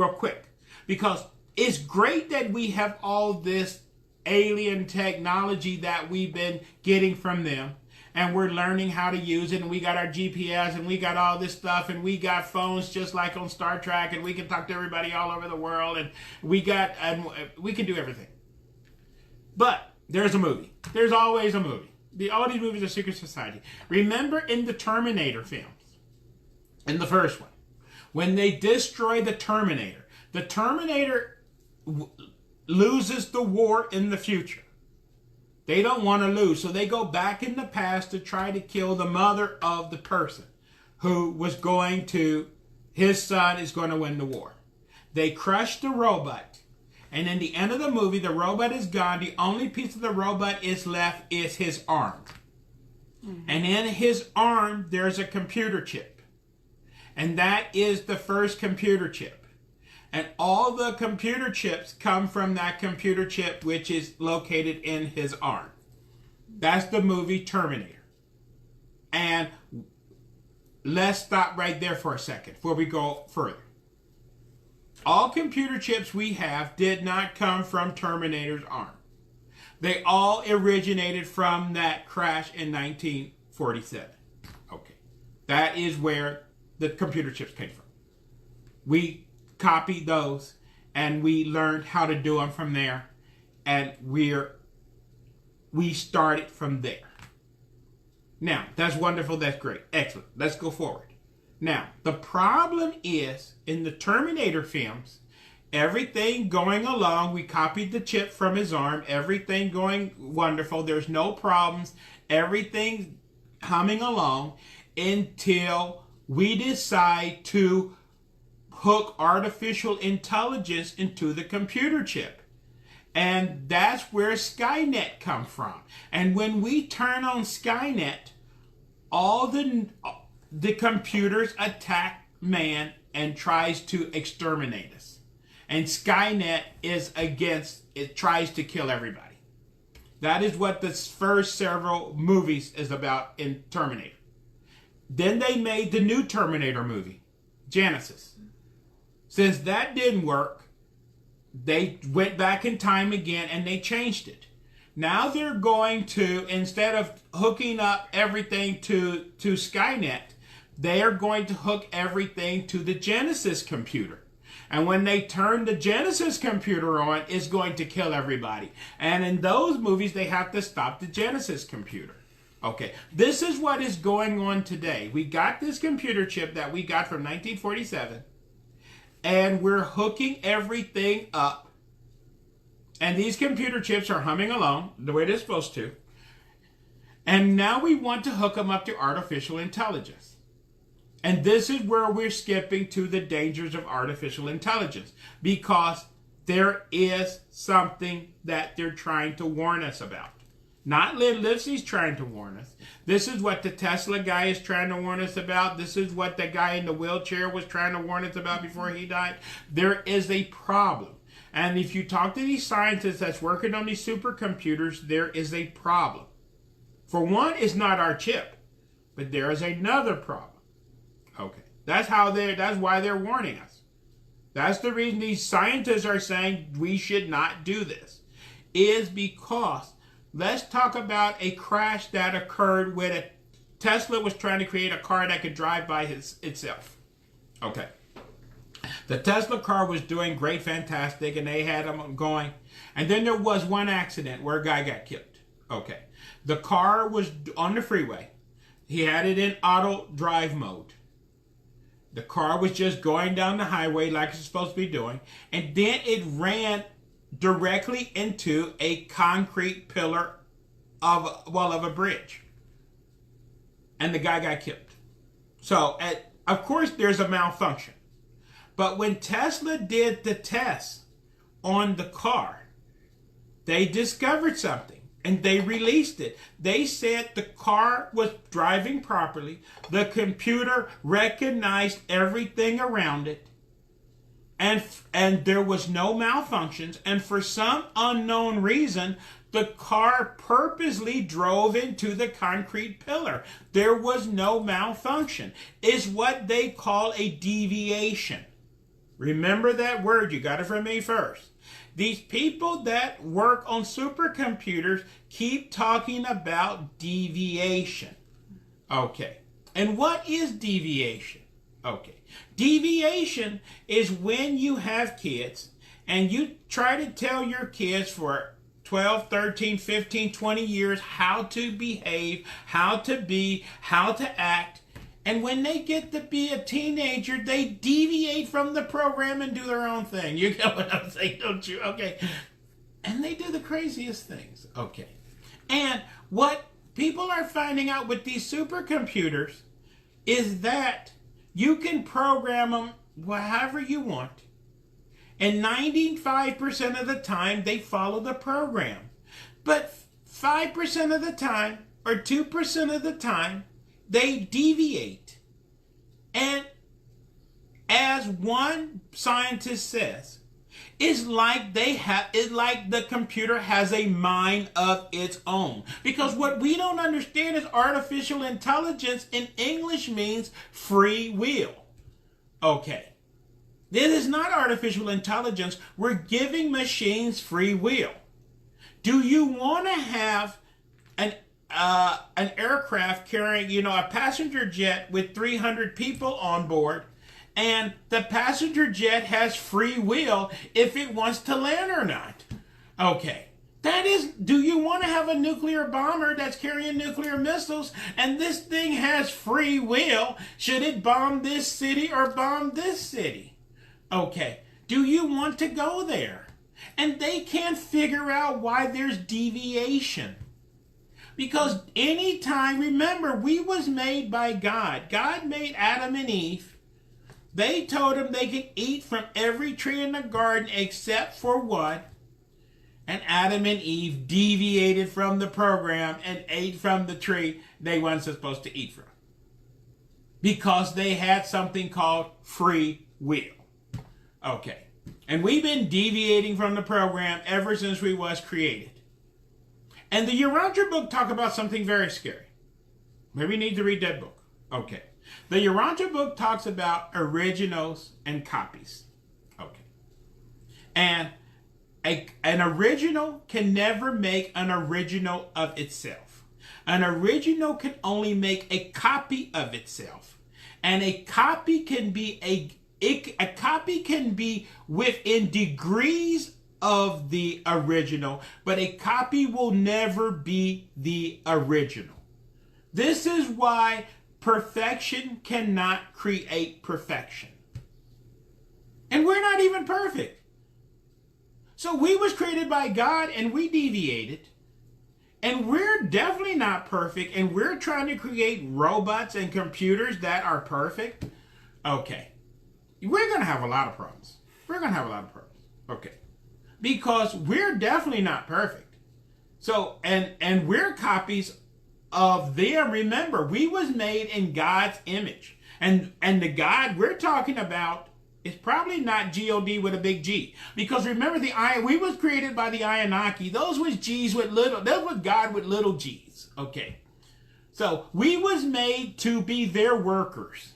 real quick, because it's great that we have all this alien technology that we've been getting from them, and we're learning how to use it, and we got our GPS, and we got all this stuff, and we got phones just like on Star Trek, and we can talk to everybody all over the world, and we can do everything. But there's a movie. There's always a movie. All these movies are secret society. Remember in the Terminator films, in the first one, when they destroy the Terminator loses the war in the future. They don't want to lose, so they go back in the past to try to kill the mother of the person who was going to, his son is going to win the war. They crush the robot, and in the end of the movie, the robot is gone. The only piece of the robot is left is his arm. Mm-hmm. And in his arm, there's a computer chip. And that is the first computer chip. And all the computer chips come from that computer chip, which is located in his arm. That's the movie Terminator. And let's stop right there for a second before we go further. All computer chips we have did not come from Terminator's arm. They all originated from that crash in 1947. Okay. That is where the computer chips came from. We copied those, and we learned how to do them from there, and we started from there. Now, that's wonderful, that's great, excellent. Let's go forward. Now, the problem is, in the Terminator films, everything going along, we copied the chip from his arm, everything going wonderful, there's no problems, everything humming along until we decide to hook artificial intelligence into the computer chip. And that's where Skynet comes from. And when we turn on Skynet, all the computers attack man and tries to exterminate us. And Skynet is against, it tries to kill everybody. That is what the first several movies is about in Terminator. Then they made the new Terminator movie, Genesis. Since that didn't work, they went back in time again and they changed it. Now they're going to, instead of hooking up everything to Skynet, they are going to hook everything to the Genesis computer. And when they turn the Genesis computer on, it's going to kill everybody. And in those movies, they have to stop the Genesis computer. Okay, this is what is going on today. We got this computer chip that we got from 1947, and we're hooking everything up. And these computer chips are humming along the way they're supposed to. And now we want to hook them up to artificial intelligence. And this is where we're skipping to the dangers of artificial intelligence, because there is something that they're trying to warn us about. Not Lynn Livsey's trying to warn us. This is what the Tesla guy is trying to warn us about. This is what the guy in the wheelchair was trying to warn us about before he died. There is a problem. And if you talk to these scientists that's working on these supercomputers, there is a problem. For one, it's not our chip, but there is another problem. Okay, that's why they're warning us. That's the reason these scientists are saying we should not do this, is because let's talk about a crash that occurred when a Tesla was trying to create a car that could drive by itself. Okay. The Tesla car was doing great, fantastic, and they had them going. And then there was one accident where a guy got killed. Okay. The car was on the freeway. He had it in auto drive mode. The car was just going down the highway like it's supposed to be doing. And then it ran directly into a concrete pillar of a bridge. And the guy got killed. So, of course, there's a malfunction. But when Tesla did the test on the car, they discovered something. And they released it. They said the car was driving properly. The computer recognized everything around it. And there was no malfunctions. And for some unknown reason, the car purposely drove into the concrete pillar. There was no malfunction. It's what they call a deviation. Remember that word. You got it from me first. These people that work on supercomputers keep talking about deviation. Okay. And what is deviation? Okay. Deviation is when you have kids and you try to tell your kids for 12, 13, 15, 20 years how to behave, how to be, how to act. And when they get to be a teenager, they deviate from the program and do their own thing. You get what I'm saying, don't you? Okay. And they do the craziest things. Okay. And what people are finding out with these supercomputers is that you can program them however you want. And 95% of the time, they follow the program. But 5% of the time, or 2% of the time, they deviate. And as one scientist says, it's like the computer has a mind of its own. Because what we don't understand is artificial intelligence in English means free will. Okay. This is not artificial intelligence. We're giving machines free will. Do you want to have an aircraft carrying, a passenger jet with 300 people on board, and the passenger jet has free will if it wants to land or not? Okay. Do you want to have a nuclear bomber that's carrying nuclear missiles and this thing has free will? Should it bomb this city or bomb this city? Okay. Do you want to go there? And they can't figure out why there's deviation. Because anytime, remember, we was made by God. God made Adam and Eve. They told them they could eat from every tree in the garden except for one. And Adam and Eve deviated from the program and ate from the tree they weren't supposed to eat from. Because they had something called free will. Okay. And we've been deviating from the program ever since we was created. And the Urantia book talk about something very scary. Maybe you need to read that book. Okay. The Urantia book talks about originals and copies. Okay. And an original can never make an original of itself. An original can only make a copy of itself. And a copy can be a copy can be within degrees of the original, but a copy will never be the original. This is why perfection cannot create perfection. And we're not even perfect. So we was created by God and we deviated. And we're definitely not perfect, and we're trying to create robots and computers that are perfect. Okay. We're going to have a lot of problems. Okay. Because we're definitely not perfect. So, and we're copies of them. Remember, we was made in God's image. And the God we're talking about is probably not G-O-D with a big G. Because remember, we was created by the Anunnaki. Those was G's with little, that was God with little G's. Okay. So, we was made to be their workers.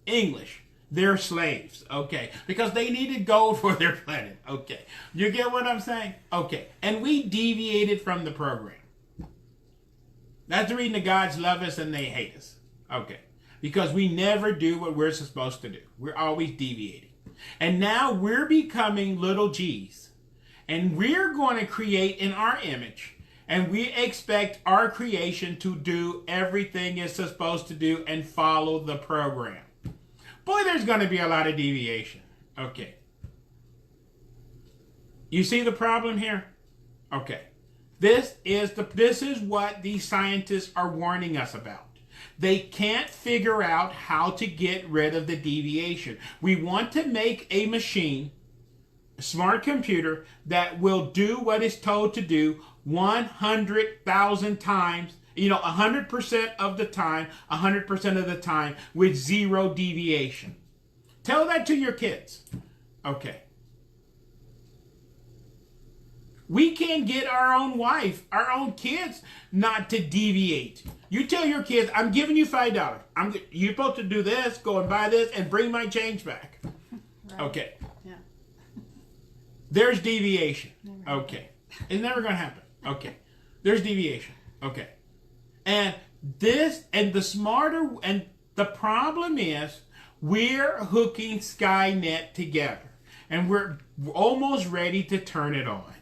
English. They're slaves, okay, because they needed gold for their planet, okay. You get what I'm saying? Okay, and we deviated from the program. That's the reason the gods love us and they hate us, okay, because we never do what we're supposed to do. We're always deviating. And now we're becoming little G's, and we're going to create in our image, and we expect our creation to do everything it's supposed to do and follow the program. Boy, there's going to be a lot of deviation. Okay. You see the problem here? Okay. This is what these scientists are warning us about. They can't figure out how to get rid of the deviation. We want to make a machine, a smart computer, that will do what it's told to do 100,000 times, 100% of the time, 100% of the time, with zero deviation. Tell that to your kids. Okay. We can't get our own wife, our own kids, not to deviate. You tell your kids, I'm giving you $5. You're supposed to do this, go and buy this, and bring my change back. Right. Okay. Yeah. There's deviation. Never Okay. It's never going to happen. Okay. There's deviation. Okay. And the problem is we're hooking Skynet together and we're almost ready to turn it on.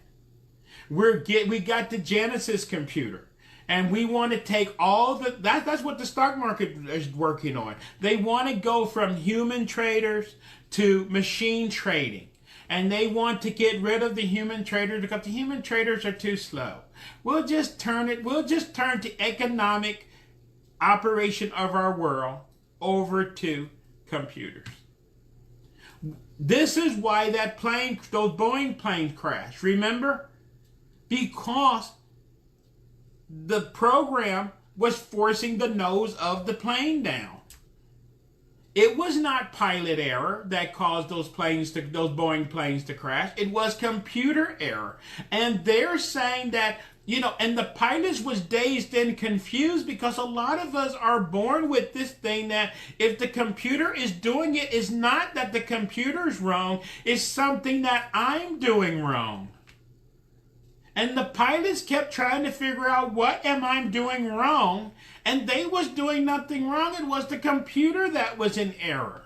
We got the Genesis computer. And we want to take that's what the stock market is working on. They want to go from human traders to machine trading. And they want to get rid of the human traders because the human traders are too slow. We'll just turn the economic operation of our world over to computers. This is why those Boeing planes crashed. Remember? Because the program was forcing the nose of the plane down. It was not pilot error that caused those Boeing planes to crash. It was computer error. And they're saying that, and the pilots was dazed and confused because a lot of us are born with this thing that if the computer is doing it, it's not that the computer's wrong, it's something that I'm doing wrong. And the pilots kept trying to figure out what am I doing wrong, and they was doing nothing wrong. It was the computer that was in error.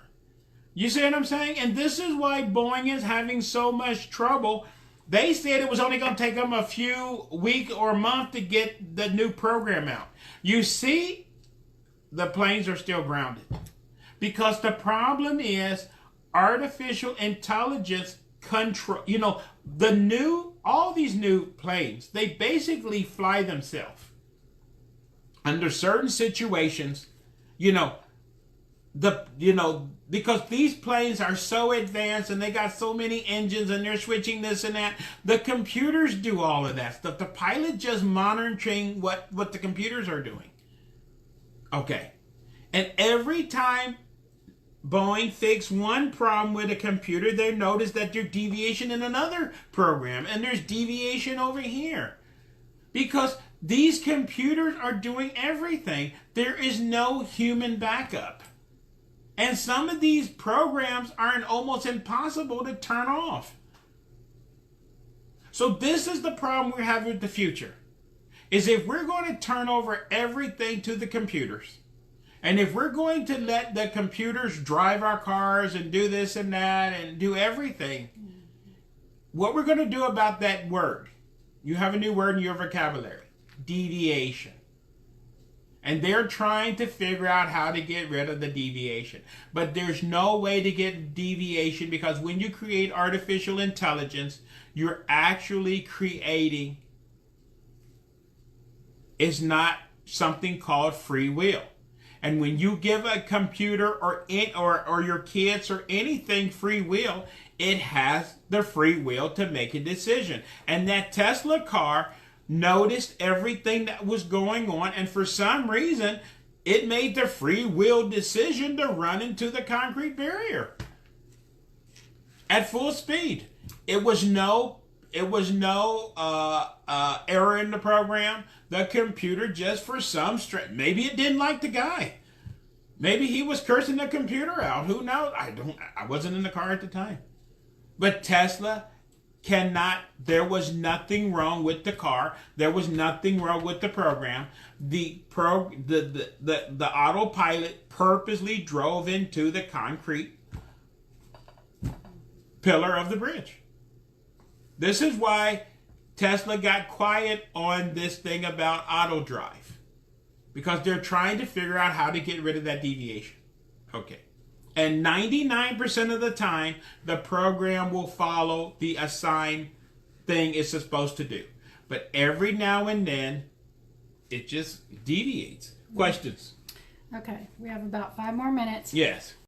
You see what I'm saying? And this is why Boeing is having so much trouble. They said it was only going to take them a few weeks or a month to get the new program out. You see, the planes are still grounded. Because the problem is artificial intelligence control, all these new planes, they basically fly themselves. Under certain situations, because these planes are so advanced and they got so many engines and they're switching this and that, the computers do all of that stuff. The pilot just monitoring what the computers are doing. Okay. And every time Boeing fixed one problem with a computer, they noticed that there's deviation in another program, and there's deviation over here. Because these computers are doing everything. There is no human backup. And some of these programs are almost impossible to turn off. So this is the problem we're having with the future. Is if we're going to turn over everything to the computers, and if we're going to let the computers drive our cars and do this and that and do everything, what we're going to do about that word, you have a new word in your vocabulary, deviation. And they're trying to figure out how to get rid of the deviation. But there's no way to get deviation because when you create artificial intelligence, you're actually creating, it's not something called free will. And when you give a computer or your kids or anything free will, it has the free will to make a decision. And that Tesla car noticed everything that was going on, and for some reason, it made the free will decision to run into the concrete barrier at full speed. It was no error in the program. The computer just for some maybe it didn't like the guy. Maybe he was cursing the computer out. Who knows? I wasn't in the car at the time. But Tesla cannot, there was nothing wrong with the car. There was nothing wrong with the program. The autopilot purposely drove into the concrete pillar of the bridge. This is why Tesla got quiet on this thing about auto drive, because they're trying to figure out how to get rid of that deviation. Okay. And 99% of the time, the program will follow the assigned thing it's supposed to do. But every now and then, it just deviates. Questions? Okay, we have about 5 more minutes. Yes.